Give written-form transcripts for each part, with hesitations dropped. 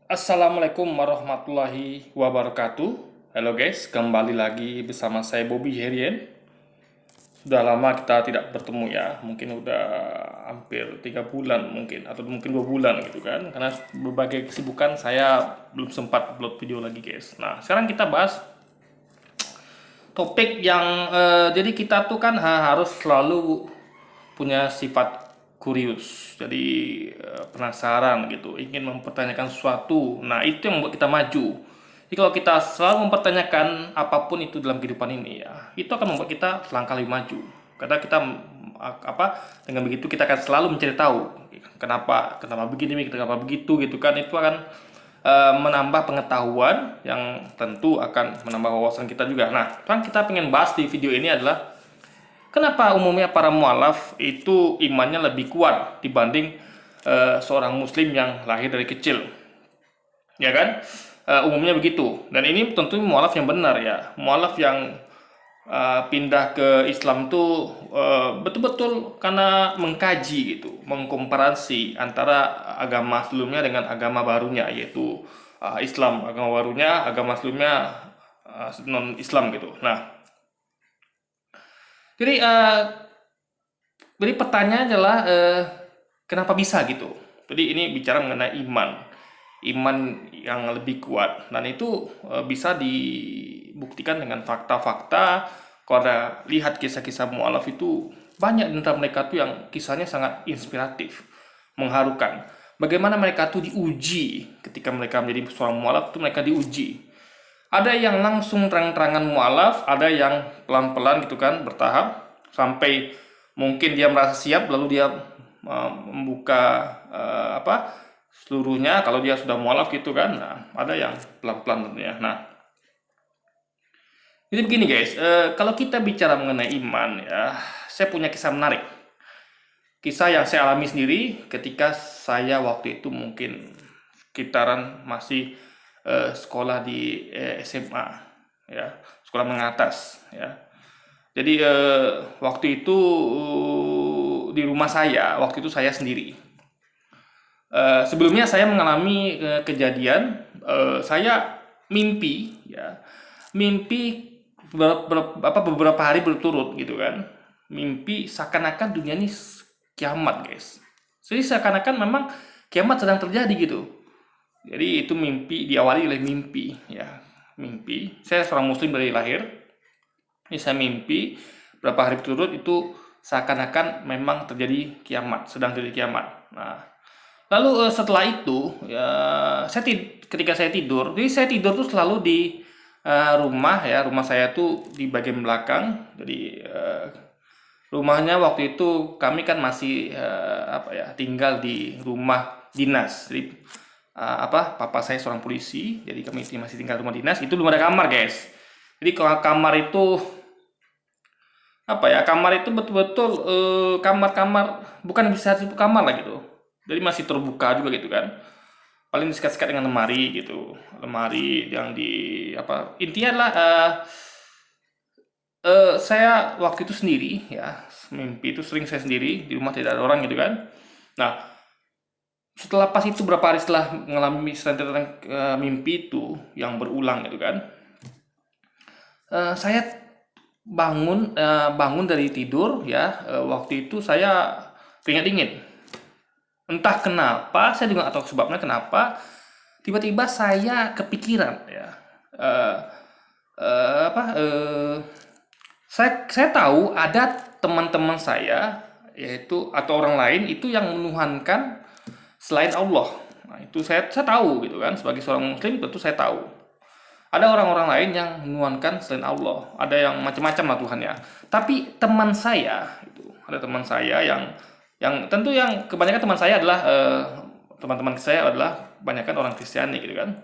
Assalamualaikum warahmatullahi wabarakatuh. Halo guys, kembali lagi bersama saya Bobby Herien. Sudah lama kita tidak bertemu ya, mungkin udah hampir 3 bulan mungkin, atau mungkin 2 bulan gitu kan. Karena berbagai kesibukan saya belum sempat upload video lagi guys. Nah, sekarang kita bahas topik yang jadi kita tuh kan harus selalu punya sifat kurius. Jadi penasaran gitu, ingin mempertanyakan sesuatu. Nah, itu yang membuat kita maju. Jadi kalau kita selalu mempertanyakan apapun itu dalam kehidupan ini ya, itu akan membuat kita selangkah lebih maju. Karena kita dengan begitu kita akan selalu mencari tahu kenapa begini, kenapa begitu gitu kan. Itu akan menambah pengetahuan yang tentu akan menambah wawasan kita juga. Nah, yang kita pengen bahas di video ini adalah kenapa umumnya para mualaf itu imannya lebih kuat dibanding seorang muslim yang lahir dari kecil, ya kan? Umumnya begitu. Dan ini tentu mualaf yang benar ya. Mualaf yang pindah ke Islam tuh betul-betul karena mengkaji gitu, mengkomparasi antara agama sebelumnya dengan agama barunya, yaitu Islam. Agama barunya, agama sebelumnya non Islam gitu. Nah, jadi pertanyaannya adalah kenapa bisa gitu. Jadi ini bicara mengenai iman yang lebih kuat, dan itu bisa dibuktikan dengan fakta-fakta. Kalau ada lihat kisah-kisah mualaf itu banyak di antara mereka tuh yang kisahnya sangat inspiratif, mengharukan. Bagaimana mereka tuh diuji ketika mereka menjadi seorang mualaf tuh mereka diuji. Ada yang langsung terang-terangan mualaf, ada yang pelan-pelan gitu kan, bertahap sampai mungkin dia merasa siap lalu dia membuka seluruhnya kalau dia sudah mualaf gitu kan. Nah, ada yang pelan-pelan tentunya. Nah, jadi begini guys, kalau kita bicara mengenai iman ya, saya punya kisah menarik. Kisah yang saya alami sendiri ketika saya waktu itu mungkin sekitaran masih sekolah di SMA ya, sekolah menengah atas ya. Jadi waktu itu di rumah saya, waktu itu saya sendiri. Sebelumnya saya mengalami kejadian saya mimpi ya, mimpi beberapa hari berturut gitu kan. Mimpi seakan-akan dunia ini kiamat guys. Jadi seakan-akan memang kiamat sedang terjadi gitu. Jadi itu mimpi, diawali oleh mimpi ya, mimpi. Saya seorang muslim dari lahir. Ini saya mimpi berapa hari berturut itu seakan-akan memang terjadi kiamat, sedang terjadi kiamat. Nah, lalu setelah itu ya, ketika saya tidur, jadi saya tidur tuh selalu di rumah ya, rumah saya tuh di bagian belakang. Jadi rumahnya waktu itu kami kan masih tinggal di rumah dinas. Jadi papa saya seorang polisi, jadi kami masih tinggal di rumah dinas. Itu belum ada kamar guys. Jadi kalau kamar itu kamar itu betul-betul kamar-kamar, bukan bisa disebut kamar lah gitu. Jadi masih terbuka juga gitu kan. Paling disekat-sekat dengan lemari gitu. Lemari yang intinya adalah saya waktu itu sendiri ya, mimpi itu sering saya sendiri, di rumah tidak ada orang gitu kan. Nah, setelah pas itu berapa hari setelah mengalami serangkaian mimpi itu yang berulang gitu kan, saya bangun dari tidur ya. Waktu itu saya keringat dingin. Entah kenapa, saya juga nggak tahu sebabnya kenapa. Tiba-tiba saya kepikiran ya. Eh, eh, apa? eh, saya tahu ada teman-teman saya, yaitu atau orang lain itu yang menuhankan selain Allah. Nah, itu saya tahu gitu kan, sebagai seorang muslim tentu saya tahu. Ada orang-orang lain yang menuhankan selain Allah, ada yang macam-macam lah Tuhannya. Tapi teman saya itu, ada teman saya yang tentu yang kebanyakan teman saya adalah teman-teman saya adalah kebanyakan orang Kristiani gitu kan.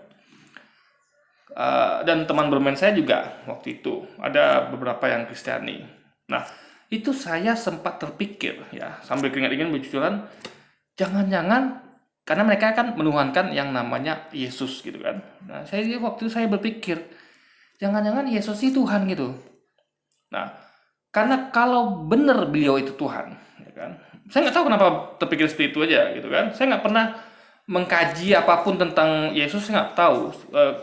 Dan teman bermain saya juga waktu itu ada beberapa yang Kristiani. Nah, itu saya sempat terpikir ya, sambil keringat dingin bercucuran, jangan-jangan karena mereka kan menuhankan yang namanya Yesus gitu kan. Nah, waktu itu saya berpikir, jangan-jangan Yesus itu Tuhan gitu. Nah, karena kalau benar beliau itu Tuhan, ya kan? Saya nggak tahu kenapa terpikir seperti itu aja gitu kan. Saya nggak pernah mengkaji apapun tentang Yesus, saya nggak tahu.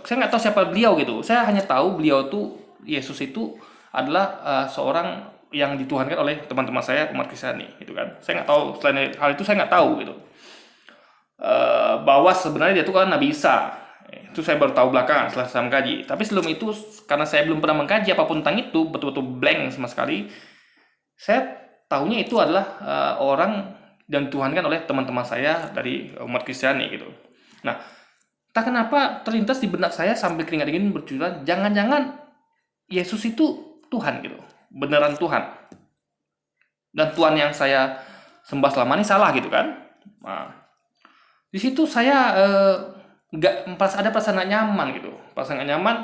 Saya nggak tahu siapa beliau gitu. Saya hanya tahu beliau tuh, Yesus itu adalah seorang yang dituhankan oleh teman-teman saya umat Kristiani gitu kan. Saya nggak tahu, selain hal itu saya nggak tahu gitu. Bahwa sebenarnya dia itu kan Nabi Isa. Itu saya baru tahu belakangan setelah saya mengkaji. Tapi sebelum itu, karena saya belum pernah mengkaji apapun tentang itu, betul-betul blank sama sekali. Saya tahunya itu adalah orang dan dituhankan oleh teman-teman saya dari umat Kristiani gitu. Nah, tak kenapa terlintas di benak saya sambil keringat dingin bercucuran, jangan-jangan Yesus itu Tuhan gitu, beneran Tuhan. Dan Tuhan yang saya sembah selama ini salah gitu kan. Nah, di situ saya nggak ada perasaan nggak nyaman gitu, perasaan nggak nyaman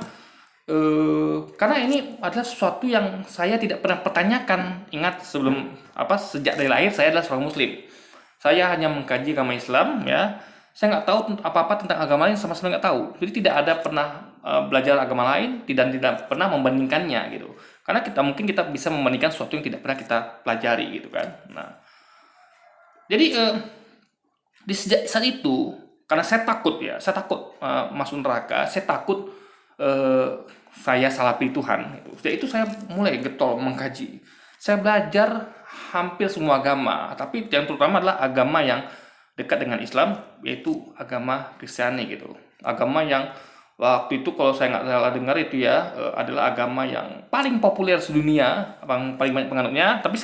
karena ini adalah sesuatu yang saya tidak pernah pertanyakan. Ingat, sejak dari lahir saya adalah seorang Muslim. Saya hanya mengkaji agama Islam ya. Saya nggak tahu apa-apa tentang agama lain, sama sekali nggak tahu. Jadi tidak ada pernah belajar agama lain dan tidak pernah membandingkannya gitu. Karena mungkin kita bisa membandingkan sesuatu yang tidak pernah kita pelajari gitu kan. Nah, jadi di sejak saat itu, karena saya takut masuk neraka, saya takut saya salah pilih Tuhan gitu. Sejak itu saya mulai getol mengkaji. Saya belajar hampir semua agama, tapi yang terutama adalah agama yang dekat dengan Islam, yaitu agama Kristiani gitu. Agama yang waktu itu kalau saya nggak salah dengar itu ya, adalah agama yang paling populer sedunia, paling banyak penganutnya. Tapi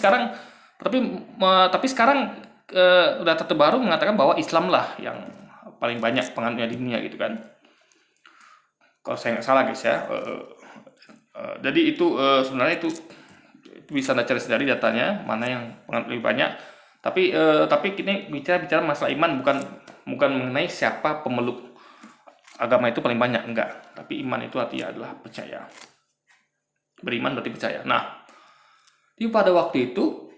sekarang data terbaru mengatakan bahwa Islam lah yang paling banyak penganutnya di dunia gitu kan. Kalau saya nggak salah guys ya. Jadi itu sebenarnya itu bisa Anda cari sendiri datanya mana yang penganut lebih banyak. Tapi ini bicara masalah iman, bukan mengenai siapa pemeluk agama itu paling banyak, enggak. Tapi iman itu artinya adalah percaya. Beriman berarti percaya. Nah, pada waktu itu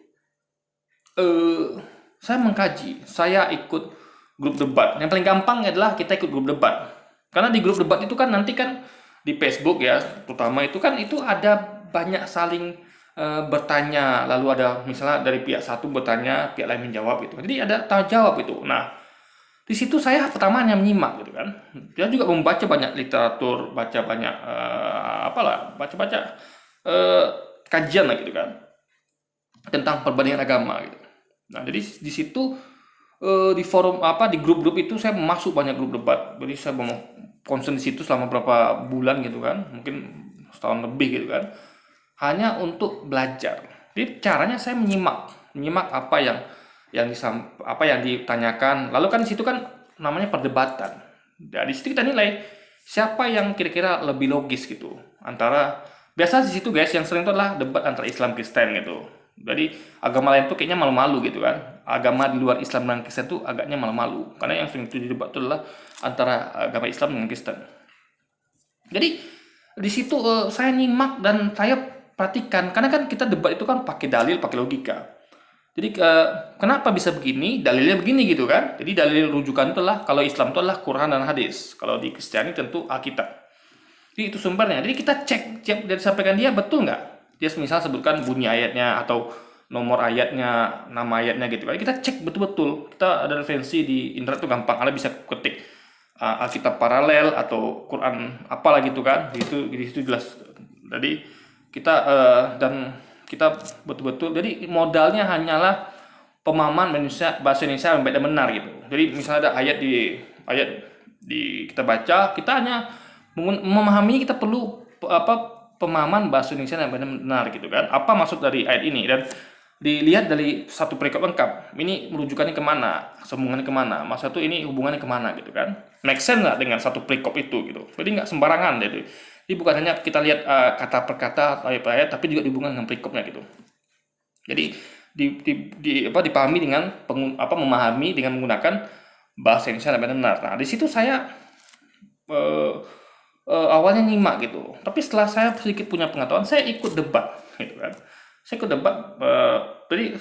saya mengkaji, saya ikut grup debat. Yang paling gampang adalah kita ikut grup debat. Karena di grup debat itu kan nanti kan di Facebook ya, terutama itu kan itu ada banyak saling bertanya, lalu ada misalnya dari pihak satu bertanya, pihak lain menjawab gitu. Jadi ada tanya jawab itu. Nah, di situ saya pertama hanya menyimak gitu kan. Dia juga membaca banyak literatur, baca banyak baca kajian lah gitu kan tentang perbandingan agama gitu. Nah, jadi di situ di forum di grup-grup itu saya masuk banyak grup debat. Jadi saya mau konsen di situ selama berapa bulan gitu kan, mungkin setahun lebih gitu kan, hanya untuk belajar. Jadi caranya saya menyimak apa yang ditanyakan. Lalu kan di situ kan namanya perdebatan. Ya, di situ kita nilai siapa yang kira-kira lebih logis gitu. Biasa di situ guys yang sering itu adalah debat antara Islam Kristen gitu. Jadi agama lain tuh kayaknya malu-malu gitu kan. Agama di luar Islam dan Kristen tuh agaknya malu-malu. Karena yang sering didebat itu adalah antara agama Islam dengan Kristen. Jadi di situ saya nyimak dan saya perhatikan, karena kan kita debat itu kan pakai dalil, pakai logika. Jadi kenapa bisa begini? Dalilnya begini gitu kan. Jadi dalil rujukan itu adalah, kalau Islam itu adalah Quran dan hadis. Kalau di Kristiani tentu Alkitab. Jadi itu sumbernya. Jadi kita cek dari sampaikan dia betul nggak? Dia misal sebutkan bunyi ayatnya atau nomor ayatnya, nama ayatnya gitu kan. Kita cek betul-betul. Kita ada referensi di internet tuh gampang. Anda bisa ketik Alkitab paralel atau Quran apalah gitu kan. Di situ jelas. Jadi kita kita betul-betul, jadi modalnya hanyalah pemahaman bahasa Indonesia yang baik dan benar gitu. Jadi misalnya ada ayat di kita baca, kita hanya memahami, kita perlu pemahaman bahasa Indonesia yang baik dan benar gitu kan. Apa maksud dari ayat ini, dan dilihat dari satu perikop lengkap. Ini merujukannya kemana, sambungannya kemana, maksud itu ini hubungannya kemana gitu kan. Make sense nggak dengan satu perikop itu gitu. Jadi nggak sembarangan gitu. Jadi bukan hanya kita lihat kata per kata, ayat per ayat, tapi juga dihubungkan dengan perikopnya gitu. Jadi dipahami dengan memahami dengan menggunakan bahasa Indonesia yang benar. Nah, di situ saya awalnya nyimak gitu. Tapi setelah saya sedikit punya pengetahuan, saya ikut debat gitu kan. Saya ikut debat, jadi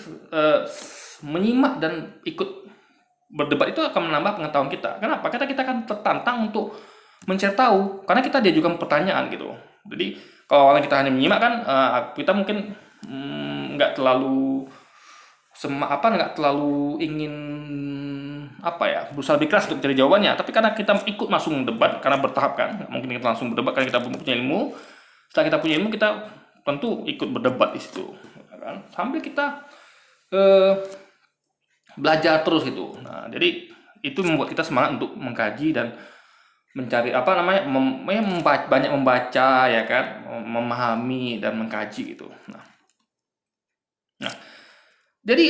menyimak dan ikut berdebat itu akan menambah pengetahuan kita. Kenapa? Karena kita akan tertantang untuk mencari tahu, karena kita diajukan pertanyaan gitu. Jadi kalau awalnya kita hanya menyimak kan, kita mungkin nggak terlalu ingin apa ya, berusaha lebih keras untuk mencari jawabannya. Tapi karena kita ikut langsung debat, karena bertahap kan, nggak mungkin kita langsung berdebat karena kita belum punya ilmu. Setelah kita punya ilmu, kita tentu ikut berdebat di situ, kan? Sambil kita eh, belajar terus itu. Nah, jadi itu membuat kita semangat untuk mengkaji dan mencari apa namanya, banyak membaca ya kan, memahami dan mengkaji gitu. Nah, jadi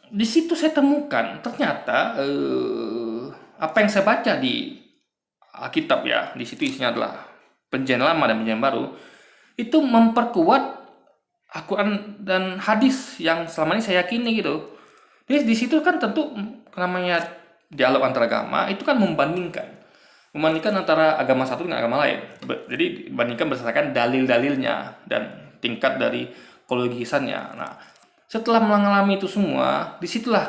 di situ saya temukan ternyata apa yang saya baca di Alkitab ya, di situ isinya adalah Perjanjian Lama dan Perjanjian Baru, itu memperkuat Al-Quran dan hadis yang selama ini saya yakini gitu. Jadi di situ kan tentu namanya dialog antar agama itu kan membandingkan antara agama satu dengan agama lain. Jadi dibandingkan berdasarkan dalil-dalilnya dan tingkat dari kologisannya. Nah, setelah mengalami itu semua, disitulah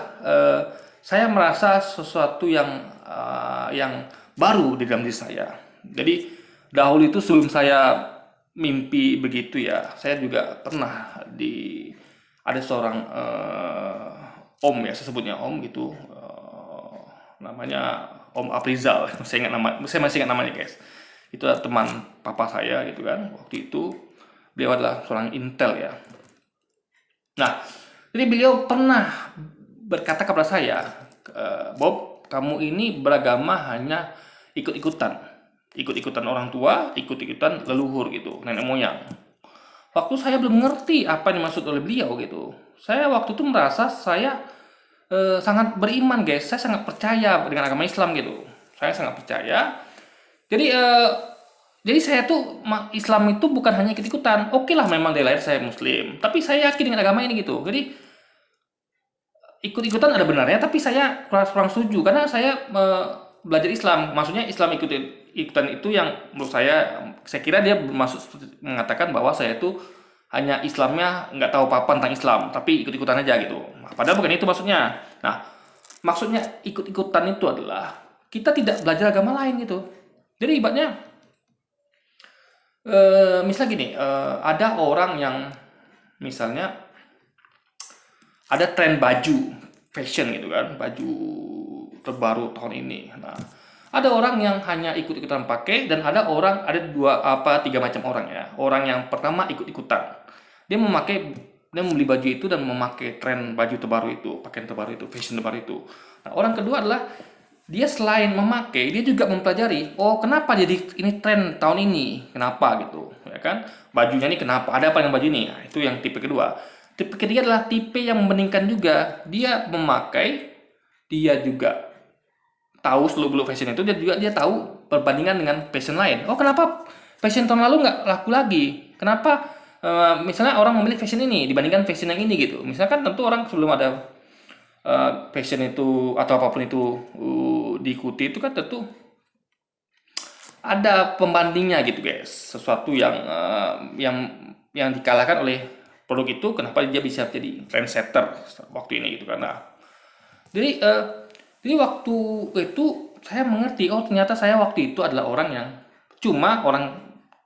saya merasa sesuatu yang baru di dalam diri saya. Jadi dahulu itu sebelum saya mimpi begitu ya, saya juga pernah ada seorang om ya, saya sebutnya om gitu, namanya Om Aprizal. Saya masih ingat namanya guys. Itu adalah teman papa saya gitu kan. Waktu itu beliau adalah seorang intel ya. Nah, jadi beliau pernah berkata kepada saya, Bob, kamu ini beragama hanya ikut-ikutan orang tua, ikut-ikutan leluhur gitu, nenek moyang. Waktu saya belum ngerti apa yang dimaksud oleh beliau gitu. Saya waktu itu merasa saya sangat beriman guys, saya sangat percaya dengan agama Islam gitu. Saya sangat percaya. Jadi saya tuh Islam itu bukan hanya ikut-ikutan. Oke lah, memang dari lahir saya Muslim, tapi saya yakin dengan agama ini gitu. Jadi ikut-ikutan ada benarnya, tapi saya kurang setuju karena saya belajar Islam. Maksudnya Islam ikutan itu yang menurut saya kira dia bermaksud mengatakan bahwa saya itu hanya Islamnya nggak tahu apa-apa tentang Islam, tapi ikut-ikutan aja gitu. Padahal bukan itu maksudnya. Nah, maksudnya ikut-ikutan itu adalah kita tidak belajar agama lain gitu. Jadi ibaratnya, misalnya gini, ada orang yang misalnya ada tren baju fashion gitu kan, baju terbaru tahun ini. Nah, ada orang yang hanya ikut-ikutan pakai dan ada tiga macam orang ya. Orang yang pertama ikut-ikutan, dia membeli baju itu dan memakai tren baju terbaru itu, pakaian terbaru itu, fashion terbaru itu. Nah, orang kedua adalah dia selain memakai, dia juga mempelajari, oh kenapa jadi ini tren tahun ini, kenapa gitu, ya kan? Bajunya ini kenapa? Ada apa dengan baju ini? Nah, itu yang tipe kedua. Tipe ketiga adalah tipe yang membandingkan juga, dia memakai, dia juga tahu seluk-beluk fashion itu, dia tahu perbandingan dengan fashion lain. Oh kenapa fashion tahun lalu nggak laku lagi? Kenapa misalnya orang memilih fashion ini dibandingkan fashion yang ini gitu? Misalkan tentu orang sebelum ada fashion itu atau apapun itu diikuti itu kan tentu ada pembandingnya gitu guys, sesuatu yang dikalahkan oleh produk itu. Kenapa dia bisa jadi trendsetter waktu ini gitu kan? Nah, jadi waktu itu saya mengerti, oh ternyata saya waktu itu adalah orang yang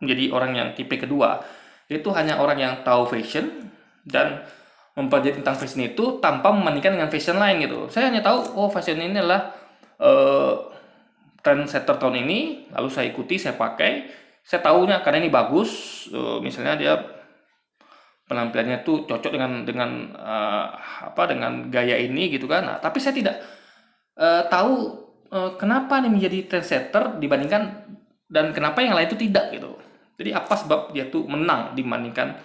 menjadi orang yang tipe kedua, itu hanya orang yang tahu fashion dan mempelajari tentang fashion itu tanpa membandingkan dengan fashion lain gitu. Saya hanya tahu, oh fashion ini adalah trendsetter tahun ini, lalu saya ikuti, saya pakai, saya tahunya karena ini bagus, misalnya dia penampilannya tuh cocok dengan gaya ini gitu kan. Nah, tapi saya tidak tahu kenapa nih menjadi trendsetter dibandingkan dan kenapa yang lain itu tidak gitu. Jadi apa sebab dia tuh menang dibandingkan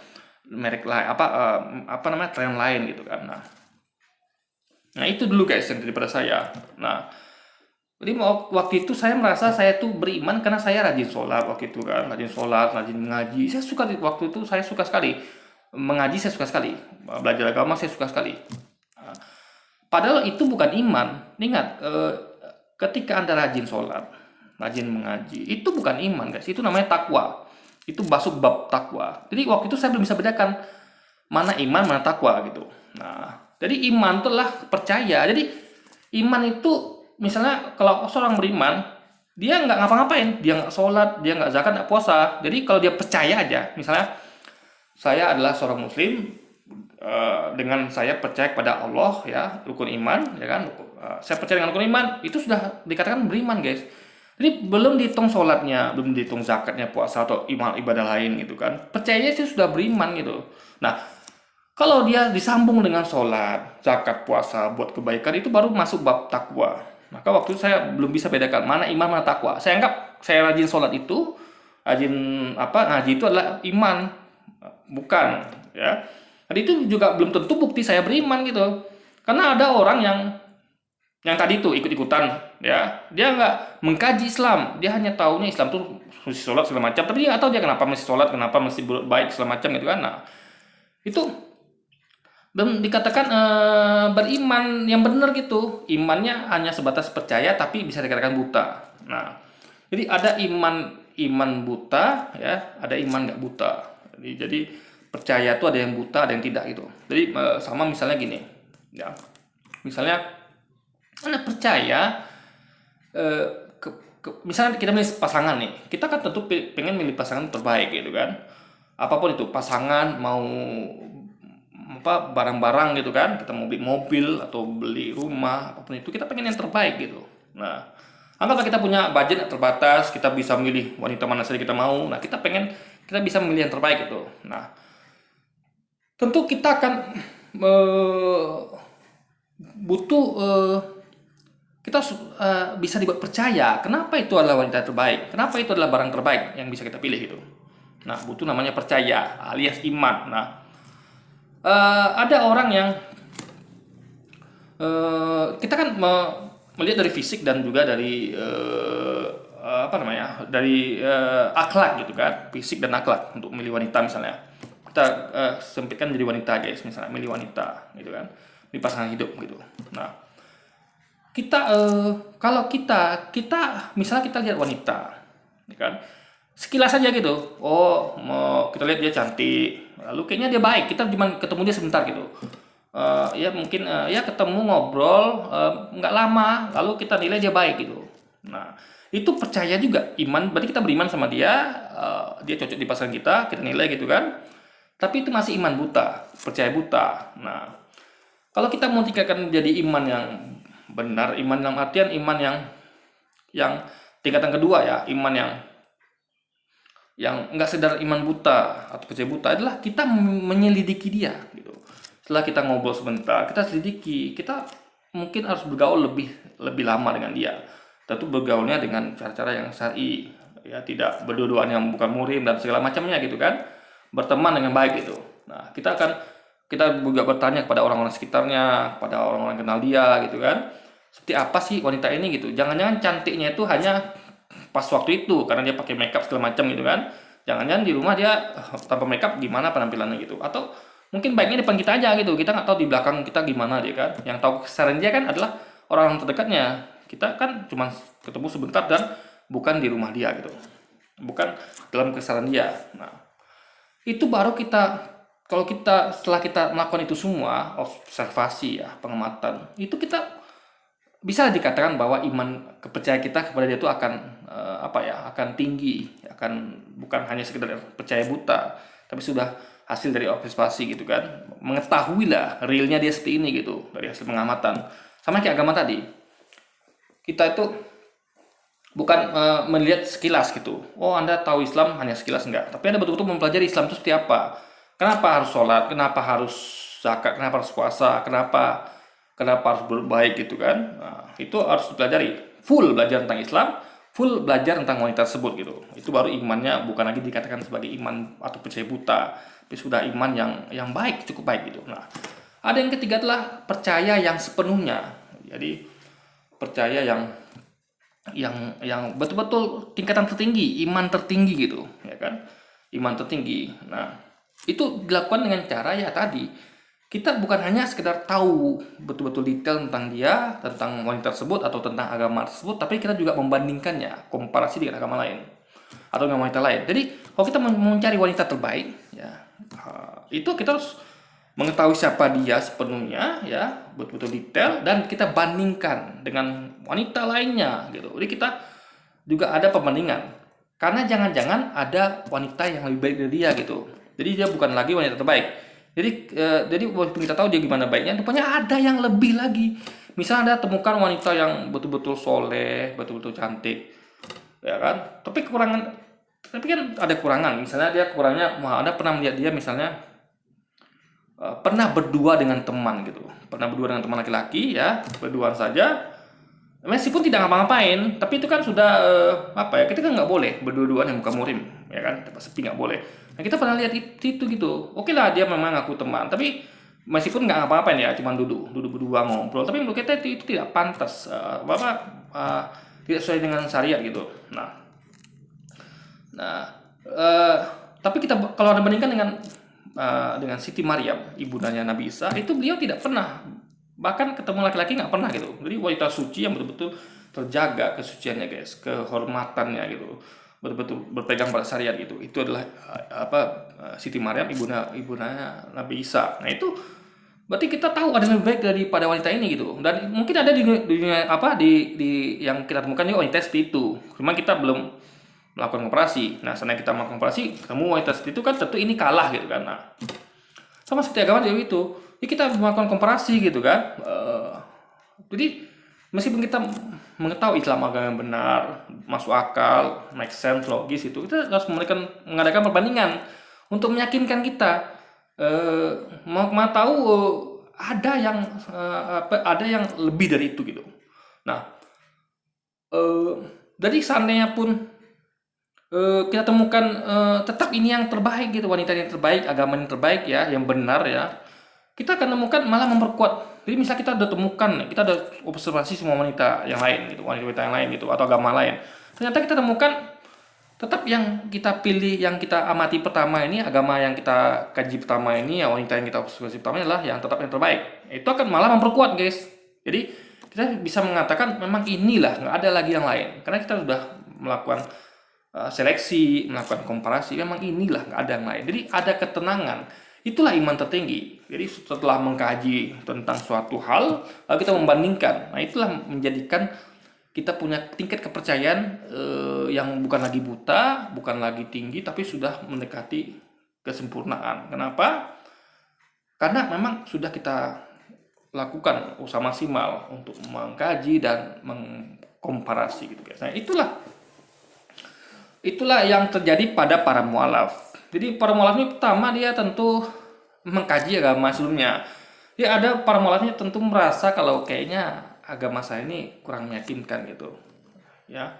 merek lain, tren lain gitu kan. Nah itu dulu guys yang daripada saya. Nah, jadi waktu itu saya merasa saya tuh beriman karena saya rajin sholat waktu itu kan, rajin mengaji. Saya suka waktu itu, saya suka sekali mengaji, saya suka sekali belajar agama, saya suka sekali. Padahal itu bukan iman. Ingat, ketika Anda rajin sholat, rajin mengaji, itu bukan iman guys, itu namanya takwa. Itu masuk bab takwa. Jadi waktu itu saya belum bisa bedakan mana iman, mana takwa gitu. Nah, jadi iman itu adalah percaya. Jadi iman itu misalnya kalau seorang beriman, dia nggak ngapa-ngapain, dia nggak sholat, dia nggak zakat, nggak puasa. Jadi kalau dia percaya aja, misalnya saya adalah seorang muslim, dengan saya percaya kepada Allah ya, rukun iman ya kan, Saya percaya dengan rukun iman, itu sudah dikatakan beriman, guys. Jadi belum dihitung sholatnya, belum dihitung zakatnya, puasa atau ibadah lain gitu kan. Percaya sih sudah beriman gitu. Nah, kalau dia disambung dengan sholat, zakat, puasa buat kebaikan, itu baru masuk bab takwa. Maka waktu itu saya belum bisa bedakan mana iman mana takwa. Saya anggap saya rajin sholat itu, rajin ngaji itu adalah iman, bukan ya. Jadi itu juga belum tentu bukti saya beriman gitu. Karena ada orang yang tadi itu ikut-ikutan ya, dia nggak mengkaji Islam, dia hanya taunya Islam tuh mesti sholat segala macam, tapi dia nggak tahu dia kenapa mesti sholat, kenapa mesti baik segala macam gitu kan. Nah, itu belum dikatakan beriman yang benar gitu. Imannya hanya sebatas percaya tapi bisa dikatakan buta. Nah, jadi ada iman buta ya, ada iman nggak buta. Jadi percaya itu ada yang buta, ada yang tidak gitu. Jadi sama misalnya gini ya, misalnya Anda percaya, misalnya kita milih pasangan nih, kita kan tentu pengen milih pasangan terbaik gitu kan. Apapun itu, pasangan mau barang-barang gitu kan, kita mau beli mobil atau beli rumah, apapun itu kita pengen yang terbaik gitu. Nah, anggaplah kita punya budget terbatas, kita bisa milih wanita mana saja kita mau. Nah, kita bisa memilih yang terbaik gitu. Nah, tentu kita akan butuh kita bisa dibuat percaya kenapa itu adalah wanita terbaik, kenapa itu adalah barang terbaik yang bisa kita pilih gitu. Nah, butuh namanya percaya alias iman. Nah, ada orang yang kita kan melihat dari fisik dan juga dari dari akhlak gitu kan, fisik dan akhlak untuk memilih wanita misalnya. Kita sempitkan menjadi wanita, guys, misalnya milih wanita gitu kan, di pasangan hidup gitu. Nah, kita kalau kita misalnya kita lihat wanita ya kan, sekilas saja gitu, kita lihat dia cantik, lalu kayaknya dia baik, kita cuma ketemu dia sebentar gitu, ya mungkin ya ketemu ngobrol nggak lama, lalu kita nilai dia baik gitu. Nah, itu percaya juga, iman, berarti kita beriman sama dia, dia cocok di pasangan kita nilai gitu kan. Tapi itu masih iman buta, percaya buta. Nah, kalau kita mau tingkatkan menjadi iman yang benar, iman dalam artian iman yang tingkatan kedua ya, iman yang enggak sekedar iman buta atau percaya buta, adalah kita menyelidiki dia gitu. Setelah kita ngobrol sebentar, kita selidiki, kita mungkin harus bergaul lebih lama dengan dia. Tentu bergaulnya dengan cara-cara yang syar'i, ya, tidak berdua-duaan yang bukan murim dan segala macamnya gitu kan. Berteman dengan baik gitu. Nah, kita juga bertanya kepada orang-orang sekitarnya, kepada orang-orang yang kenal dia gitu kan. Seperti apa sih wanita ini gitu. Jangan-jangan cantiknya itu hanya pas waktu itu karena dia pakai makeup segala macam gitu kan. Jangan-jangan di rumah dia tanpa makeup gimana penampilannya gitu. Atau mungkin baiknya depan kita aja gitu. Kita nggak tahu di belakang kita gimana dia kan. Yang tahu kesaran dia kan adalah orang terdekatnya. Kita kan cuma ketemu sebentar dan bukan di rumah dia gitu. Bukan dalam kesaran dia. Nah, itu baru kalau kita setelah kita melakukan itu semua, observasi ya, pengamatan, itu kita bisa dikatakan bahwa iman, kepercayaan kita kepada dia itu akan akan tinggi, bukan hanya sekedar percaya buta, tapi sudah hasil dari observasi gitu kan, mengetahui lah realnya dia seperti ini gitu dari hasil pengamatan. Sama kayak agama tadi, kita itu bukan melihat sekilas gitu. Anda tahu Islam hanya sekilas, enggak. Tapi Anda betul-betul mempelajari Islam itu seperti apa. Kenapa harus sholat? Kenapa harus zakat? Kenapa harus puasa? Kenapa harus berbaik gitu kan? Nah, itu harus dipelajari. Full belajar tentang Islam, full belajar tentang wanita tersebut gitu. Itu baru imannya bukan lagi dikatakan sebagai iman atau percaya buta, tapi sudah iman yang baik, cukup baik gitu. Nah, ada yang ketiga adalah percaya yang sepenuhnya. Jadi percaya yang betul-betul tingkatan tertinggi, iman tertinggi gitu, ya kan? Iman tertinggi. Nah, itu dilakukan dengan cara ya tadi, kita bukan hanya sekedar tahu betul-betul detail tentang dia, tentang wanita tersebut atau tentang agama tersebut, tapi kita juga membandingkannya, komparasi dengan agama lain atau dengan wanita lain. Jadi, kalau kita mau mencari wanita terbaik, ya, itu kita harus mengetahui siapa dia sepenuhnya ya, betul-betul detail, dan kita bandingkan dengan wanita lainnya gitu. Jadi kita juga ada pembandingan, karena jangan-jangan ada wanita yang lebih baik dari dia gitu. Jadi dia bukan lagi wanita terbaik. Jadi waktu kita tahu dia gimana baiknya, rupanya ada yang lebih lagi. Misalnya Anda temukan wanita yang betul-betul soleh, betul-betul cantik, ya kan? Tapi kan ada kurangan. Misalnya dia kurangnya, Anda pernah melihat dia misalnya pernah berdua dengan teman gitu, pernah berdua dengan teman laki-laki ya, berduaan saja, meskipun tidak ngapa-ngapain, tapi itu kan sudah apa ya? Kita kan nggak boleh berdua-duaan yang muka murim, ya kan? Tempat sepi nggak boleh. Nah kita pernah lihat itu gitu. Oke lah dia memang ngaku teman, tapi meskipun nggak ngapa-ngapain ya, cuma duduk berdua ngobrol. Tapi menurut kita itu tidak pantas, tidak sesuai dengan syariat gitu. Nah, eh, tapi kita kalau Anda bandingkan dengan Siti Maryam, ibundanya Nabi Isa, itu beliau tidak pernah bahkan ketemu laki-laki nggak pernah gitu. Jadi wanita suci yang betul-betul terjaga kesuciannya guys, kehormatannya gitu, betul-betul berpegang pada syariat gitu. Itu adalah Siti Maryam, ibundanya Nabi Isa. Nah itu berarti kita tahu ada yang lebih baik daripada wanita ini gitu. Dan mungkin ada di dunia di yang kita temukan juga wanita seperti itu. Cuma kita belum melakukan operasi. Nah, seandainya kita melakukan operasi, ketemu wanita seperti itu kan tentu ini kalah gitu kan. Nah, sama seperti agama juga itu. Ya kita melakukan komparasi gitu kan. Jadi meskipun kita mengetahui Islam agama yang benar, masuk akal, make sense, logis itu, kita harus mengadakan perbandingan untuk meyakinkan kita. Mau tahu ada yang lebih dari itu gitu. Nah, jadi seandainya pun kita temukan tetap ini yang terbaik gitu, wanita yang terbaik, agama yang terbaik ya, yang benar ya, kita akan temukan malah memperkuat. Jadi misal kita udah temukan, kita udah observasi semua wanita yang lain gitu, wanita yang lain gitu, atau agama lain, ternyata kita temukan tetap yang kita pilih, yang kita amati pertama ini, agama yang kita kaji pertama ini, ya wanita yang kita observasi pertama adalah yang tetap yang terbaik. Itu akan malah memperkuat guys. Jadi kita bisa mengatakan memang inilah, nggak ada lagi yang lain, karena kita sudah melakukan seleksi, melakukan komparasi, memang inilah, nggak ada yang lain. Jadi ada ketenangan, itulah iman tertinggi. Jadi setelah mengkaji tentang suatu hal, lalu kita membandingkan, nah itulah menjadikan kita punya tingkat kepercayaan yang bukan lagi buta, bukan lagi tinggi, tapi sudah mendekati kesempurnaan. Kenapa? Karena memang sudah kita lakukan usaha maksimal untuk mengkaji dan mengkomparasi gitu guys. Nah itulah yang terjadi pada para mualaf. Jadi para mualaf ini pertama dia tentu mengkaji agama sebelumnya. Dia ada para mualafnya tentu merasa kalau kayaknya agama saya ini kurang meyakinkan gitu. Ya.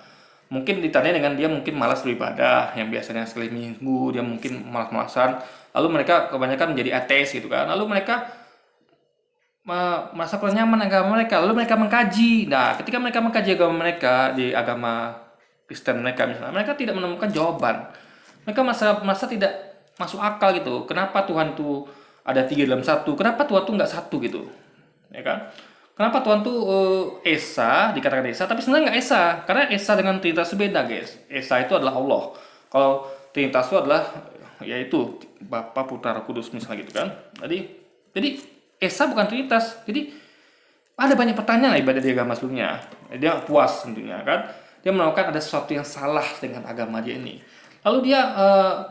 Mungkin ditanya dengan dia mungkin malas beribadah, yang biasanya sekali minggu dia mungkin malas-malasan. Lalu mereka kebanyakan menjadi ateis gitu kan. Lalu mereka merasa kurang nyaman agama mereka. Lalu mereka mengkaji. Nah, ketika mereka mengkaji agama mereka di agama Kristen mereka misalnya, mereka tidak menemukan jawaban. Mereka merasa tidak masuk akal gitu. Kenapa Tuhan itu ada 3 dalam 1? Kenapa Tuhan itu nggak satu gitu? Ya kan? Kenapa Tuhan tuh Esa, dikatakan Esa, tapi sebenarnya nggak Esa. Karena Esa dengan Trinitas itu beda guys. Esa itu adalah Allah. Kalau Trinitas itu adalah yaitu Bapa, Putra, Roh Kudus misalnya gitu kan. Jadi Esa bukan Trinitas. Jadi ada banyak pertanyaan lah ibadah di agama sebelumnya. Dia puas tentunya kan. Dia menemukan ada sesuatu yang salah dengan agama dia ini. Lalu dia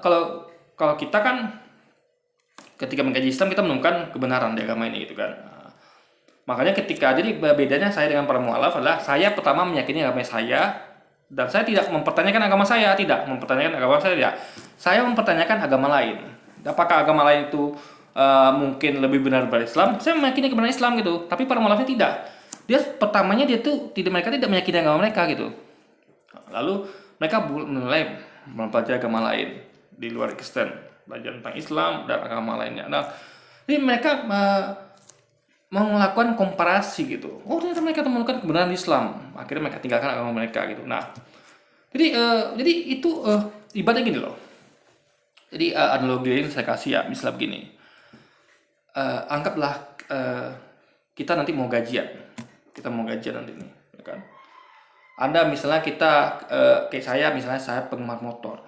kalau kita kan ketika mengkaji Islam kita menemukan kebenaran di agama ini gitu kan. Makanya jadi bedanya saya dengan para mualaf adalah saya pertama meyakini agama saya dan saya tidak mempertanyakan agama saya, tidak mempertanyakan agama saya tidak. Saya mempertanyakan agama lain. Apakah agama lain itu mungkin lebih benar daripada Islam? Saya meyakini kebenaran Islam gitu, tapi para mualafnya tidak. Mereka tidak meyakini agama mereka gitu. Lalu mereka mulai mempelajari agama lain di luar Kristen, belajar tentang Islam dan agama lainnya. Nah, jadi mereka mau melakukan komparasi gitu. Oh ternyata mereka temukan kebenaran Islam. Akhirnya mereka tinggalkan agama mereka gitu. Nah, jadi itu ibadah gini loh. Jadi analogi ini saya kasih ya, misalnya begini. Anggaplah kita nanti mau gajian. Kita mau gajian nanti nih, ya kan? Anda misalnya kayak saya misalnya saya penggemar motor,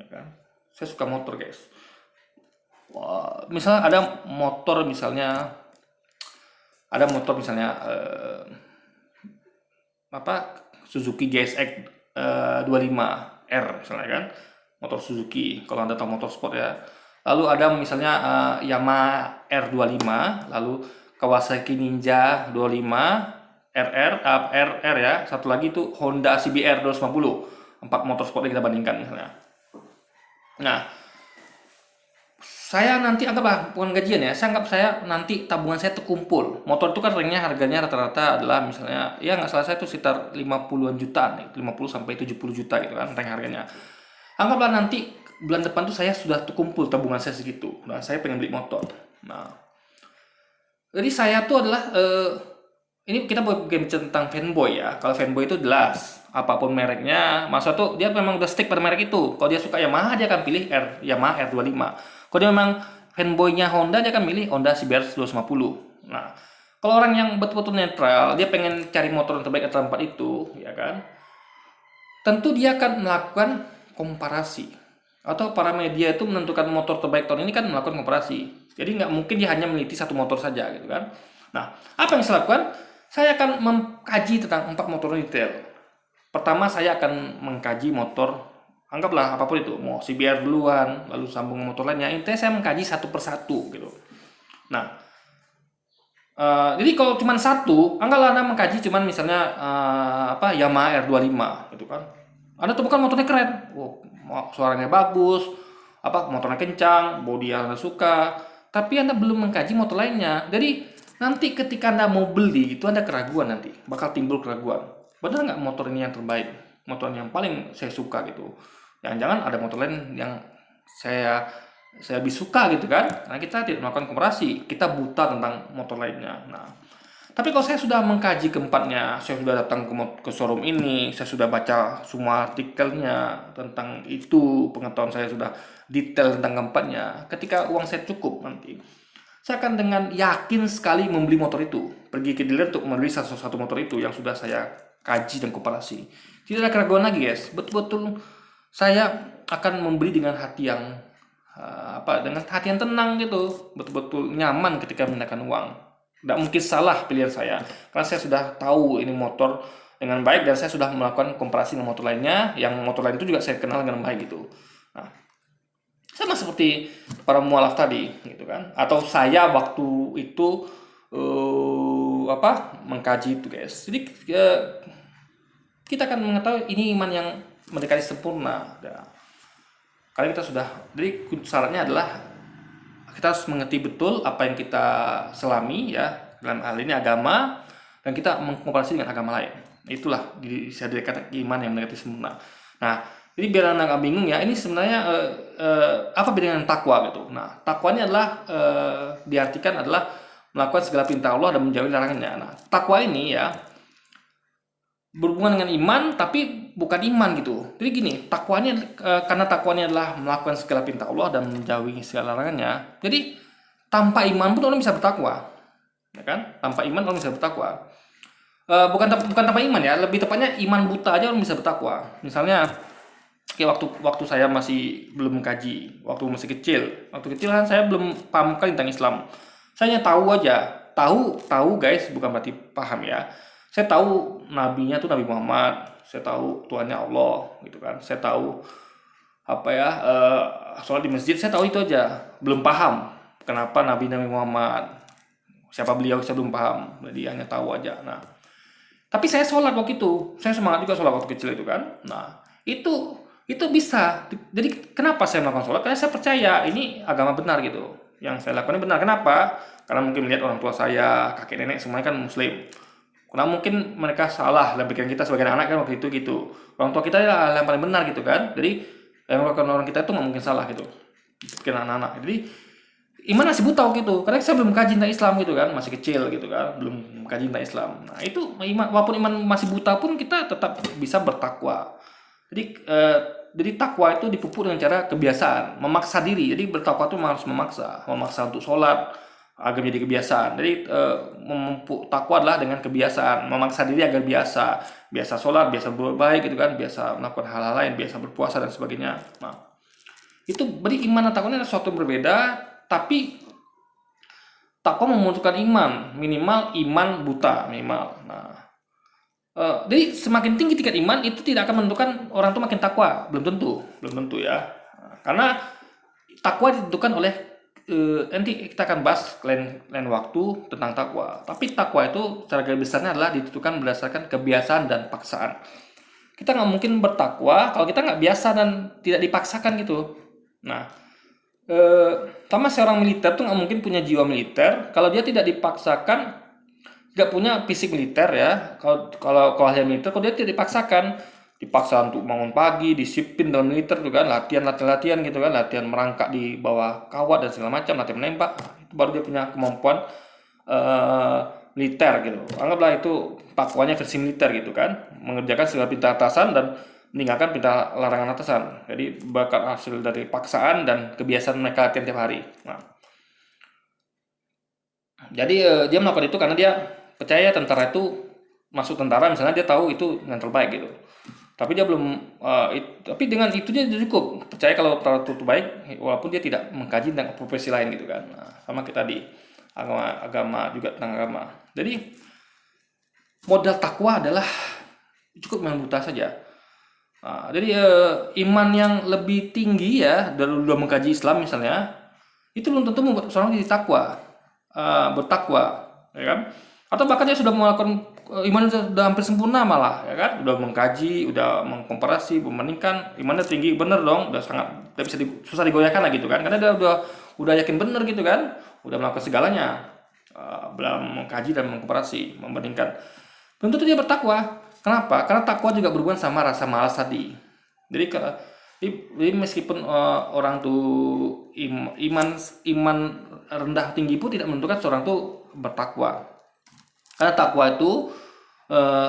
ya kan? Saya suka motor guys. Wah, misalnya ada motor misalnya Suzuki GSX 25R misalnya kan, motor Suzuki kalau Anda tahu motor sport ya. Lalu ada misalnya Yamaha R25, lalu Kawasaki Ninja 25 RR ya, satu lagi itu Honda CBR 250. 4 motorsport yang kita bandingkan misalnya. Nah, saya nanti anggaplah bukan gajian ya, saya anggap saya nanti tabungan saya terkumpul. Motor itu kan ringnya harganya rata-rata adalah misalnya ya nggak salah saya itu sekitar 50-an jutaan, 50 sampai 70 juta gitu kan ring harganya. Anggaplah nanti bulan depan tuh saya sudah terkumpul tabungan saya segitu. Nah, saya pengen beli motor. Nah, jadi saya tuh adalah ini kita bukan tentang fanboy ya. Kalau fanboy itu jelas apapun mereknya, masa tuh dia memang udah stick pada merek itu. Kalau dia suka Yamaha dia akan pilih Yamaha R25. Kalau dia memang fanboynya Honda dia akan milih Honda CBR 250. Nah, kalau orang yang betul-betul netral, dia pengen cari motor yang terbaik antara 4 itu, ya kan? Tentu dia akan melakukan komparasi. Atau para media itu menentukan motor terbaik tahun ini kan melakukan komparasi. Jadi nggak mungkin dia hanya meneliti satu motor saja gitu kan. Nah, apa yang saya lakukan? Saya akan mengkaji tentang 4 motor retail. Pertama saya akan mengkaji motor, anggaplah apapun itu, mau CBR duluan, lalu sambung motor lainnya. Intinya saya mengkaji satu persatu gitu. Nah, jadi kalau cuma satu, anggaplah Anda mengkaji cuman misalnya Yamaha R25 gitu kan. Anda temukan motornya keren, suaranya bagus, motornya kencang, bodi yang Anda suka, tapi Anda belum mengkaji motor lainnya. Jadi nanti ketika Anda mau beli itu Anda keraguan, nanti bakal timbul keraguan. Benar nggak motor ini yang terbaik, motor yang paling saya suka gitu. Jangan-jangan ada motor lain yang saya lebih suka gitu kan. Nah, kita tidak melakukan komparasi, kita buta tentang motor lainnya. Nah, tapi kalau saya sudah mengkaji keempatnya, saya sudah datang ke showroom ini, saya sudah baca semua artikelnya tentang itu, pengetahuan saya sudah detail tentang keempatnya. Ketika uang saya cukup nanti, saya akan dengan yakin sekali membeli motor itu. Pergi ke dealer untuk membeli satu motor itu yang sudah saya kaji dan komparasi. Tidak ada keraguan lagi guys. Betul-betul saya akan membeli dengan hati yang dengan hati yang tenang gitu. Betul-betul nyaman ketika menggunakan uang. Tidak mungkin salah pilihan saya. Karena saya sudah tahu ini motor dengan baik dan saya sudah melakukan komparasi dengan motor lainnya. Yang motor lain itu juga saya kenal dengan baik gitu. Nah, sama seperti para mualaf tadi gitu kan, atau saya waktu itu mengkaji itu guys. Jadi kita akan mengetahui ini iman yang mendekati sempurna. Karena kita sudah, jadi syaratnya adalah kita harus mengerti betul apa yang kita selami ya dalam hal ini agama, dan kita mengkomparasi dengan agama lain. Itulah bisa dikatakan iman yang mendekati sempurna. Nah, jadi biar Anda nggak bingung ya, ini sebenarnya apa bedanya dengan takwa gitu. Nah, takwa ini adalah diartikan adalah melakukan segala perintah Allah dan menjauhi larangannya. Nah, takwa ini ya berhubungan dengan iman tapi bukan iman gitu. Jadi gini, takwanya karena takwanya adalah melakukan segala perintah Allah dan menjauhi segala larangannya. Jadi tanpa iman pun orang bisa bertakwa, ya kan? Tanpa iman orang bisa bertakwa. Bukan tanpa iman ya, lebih tepatnya iman buta aja orang bisa bertakwa. Misalnya kayak waktu saya masih belum mengkaji, waktu masih kecil kan saya belum paham kali tentang Islam. Saya hanya tahu aja, tahu guys, bukan berarti paham ya. Saya tahu nabinya tuh Nabi Muhammad, saya tahu Tuhannya Allah gitu kan. Saya tahu sholat di masjid, saya tahu itu aja. Belum paham kenapa Nabi Muhammad, siapa beliau, saya belum paham. Jadi hanya tahu aja. Nah, tapi saya sholat waktu itu, saya semangat juga sholat waktu kecil itu kan. Nah, itu bisa. Jadi kenapa saya melakukan sholat? Karena saya percaya ini agama benar gitu. Yang saya lakukan ini benar. Kenapa? Karena mungkin melihat orang tua saya, kakek nenek semuanya kan muslim. Karena mungkin mereka salah dalam pikiran kita sebagai anak kan waktu itu gitu. Orang tua kita adalah yang paling benar gitu kan. Jadi yang melakukan orang kita itu nggak mungkin salah gitu. Pikiran anak-anak. Jadi iman masih buta gitu. Karena saya belum kaji tentang Islam gitu kan, masih kecil gitu kan, belum kaji tentang Islam. Nah itu walaupun iman masih buta pun kita tetap bisa bertakwa. Jadi takwa itu dipupuk dengan cara kebiasaan, memaksa diri. Jadi bertakwa itu harus memaksa untuk sholat agar menjadi kebiasaan. Jadi memupuk takwa adalah dengan kebiasaan, memaksa diri agar biasa sholat, biasa berbuat baik gitu kan, biasa melakukan hal-hal lain, biasa berpuasa dan sebagainya. Nah, itu berarti iman dan takwa ini adalah sesuatu yang berbeda, tapi takwa membutuhkan iman, minimal iman buta minimal. Nah, jadi semakin tinggi tingkat iman itu tidak akan menentukan orang itu makin takwa, belum tentu ya. Karena takwa ditentukan oleh nanti kita akan bahas lain waktu tentang takwa. Tapi takwa itu secara garis besarnya adalah ditentukan berdasarkan kebiasaan dan paksaan. Kita nggak mungkin bertakwa kalau kita nggak biasa dan tidak dipaksakan gitu. Nah, sama seorang militer tuh nggak mungkin punya jiwa militer kalau dia tidak dipaksakan, nggak punya fisik militer ya. Kalau ahli militer, kalau dia tidak dipaksa untuk bangun pagi, disiplin dalam militer tuh kan, latihan gitu kan, latihan merangkak di bawah kawat dan segala macam, latihan menembak, itu baru dia punya kemampuan militer gitu. Anggaplah itu pakuannya versi militer gitu kan, mengerjakan segala perintah atasan dan meninggalkan perintah larangan atasan. Jadi bakal hasil dari paksaan dan kebiasaan mereka latihan tiap hari. Nah, jadi dia melakukan itu karena dia percaya tentara itu masuk tentara, misalnya dia tahu itu yang terbaik gitu. Tapi dia belum, tapi dengan itu dia cukup percaya kalau tentara itu terbaik, walaupun dia tidak mengkaji tentang profesi lain gitu kan. Nah, sama kita di agama juga tentang agama. Jadi modal takwa adalah cukup memang buta saja. Nah, jadi iman yang lebih tinggi ya dari udah mengkaji Islam misalnya, itu belum tentu membuat seorang jadi takwa, bertakwa, ya kan? Atau bahkan dia sudah melakukan iman sudah hampir sempurna malah, ya kan? Udah mengkaji, udah mengkomparasi, membandingkan, imannya tinggi bener dong, udah sangat tidak bisa susah digoyahkan lah gitu kan? Karena dia udah yakin bener gitu kan, udah melakukan segalanya, belum mengkaji dan mengkomparasi, membandingkan. Belum tentu dia bertakwa. Kenapa? Karena takwa juga berhubungan sama rasa malas tadi. Jadi meskipun orang tuh iman rendah tinggi pun tidak menentukan seorang tuh bertakwa. Karena takwa itu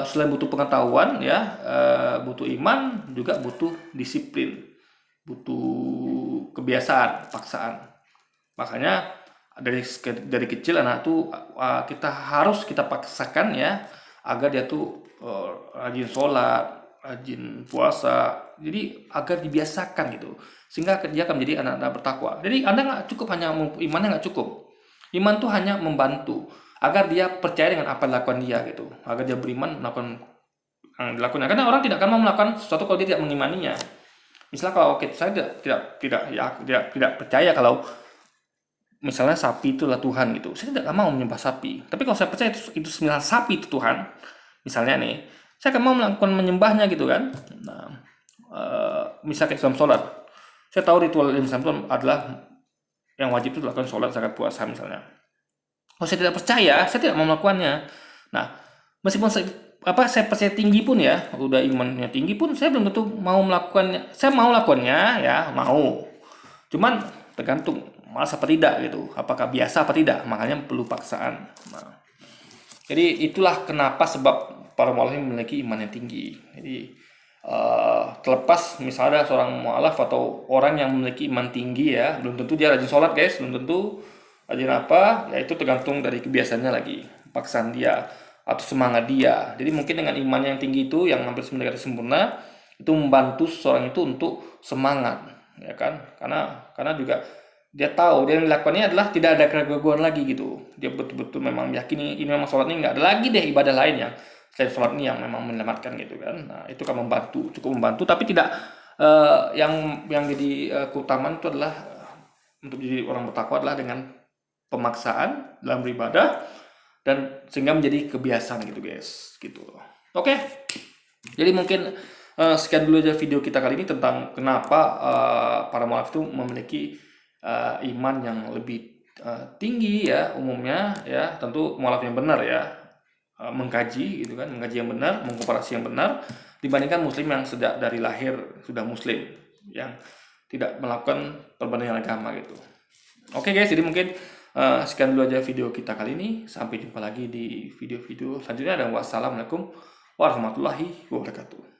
selain butuh pengetahuan ya, butuh iman, juga butuh disiplin, butuh kebiasaan, paksaan. Makanya dari kecil anak tuh kita paksakan ya agar dia tuh rajin sholat, rajin puasa, jadi agar dibiasakan gitu, sehingga dia akan menjadi anak-anak bertakwa. Jadi Anda nggak cukup hanya imannya, nggak cukup. Iman tuh hanya membantu agar dia percaya dengan apa yang dilakukan dia gitu, agar dia beriman melakukan yang dilakukan. Karena orang tidak akan mau melakukan sesuatu kalau dia tidak mengimaninya. Misalnya kalau saya tidak percaya kalau misalnya sapi itulah Tuhan gitu, saya tidak mau menyembah sapi. Tapi kalau saya percaya itu misalnya sapi itu Tuhan, misalnya nih, saya akan mau melakukan menyembahnya gitu kan. Nah, misalnya kayak dalam sholat, saya tahu ritual Islam itu adalah yang wajib itu dilakukan sholat, zakat, puasa misalnya. Kalau saya tidak percaya, saya tidak mau melakukannya. Nah, meskipun saya percaya tinggi pun ya, udah imannya tinggi pun, saya belum tentu mau melakukannya. Saya mau lakukannya ya, mau. Cuman tergantung malas apa tidak gitu, apakah biasa apa tidak, makanya perlu paksaan. Nah, jadi itulah kenapa sebab para mualaf memiliki iman yang tinggi. Jadi terlepas misalnya ada seorang mualaf atau orang yang memiliki iman tinggi ya, belum tentu dia rajin sholat guys, belum tentu rajin apa, ya itu tergantung dari kebiasaannya lagi, paksaan dia atau semangat dia. Jadi mungkin dengan iman yang tinggi itu yang hampir mendekati sempurna, itu membantu seorang itu untuk semangat, ya kan? Karena juga dia tahu dia yang dilakukannya adalah tidak ada keraguan lagi gitu. Dia betul-betul memang meyakini ini memang sholat ini nggak ada lagi deh ibadah lain yang selain sholat ini yang memang menyelamatkan gitu kan. Nah itu kan cukup membantu, tapi tidak yang jadi keutamaan itu adalah untuk jadi orang bertakwa adalah dengan pemaksaan dalam beribadah dan sehingga menjadi kebiasaan gitu guys gitu. Oke. Jadi mungkin sekian dulu aja video kita kali ini tentang kenapa para mualaf itu memiliki iman yang lebih tinggi ya umumnya ya, tentu mualaf yang benar ya, mengkaji gitu kan, mengkaji yang benar, mengkomparasi yang benar dibandingkan muslim yang sejak dari lahir sudah muslim yang tidak melakukan perbandingan agama gitu. Oke guys, jadi mungkin sekian dulu aja video kita kali ini, sampai jumpa lagi di video-video selanjutnya dan wassalamualaikum warahmatullahi wabarakatuh.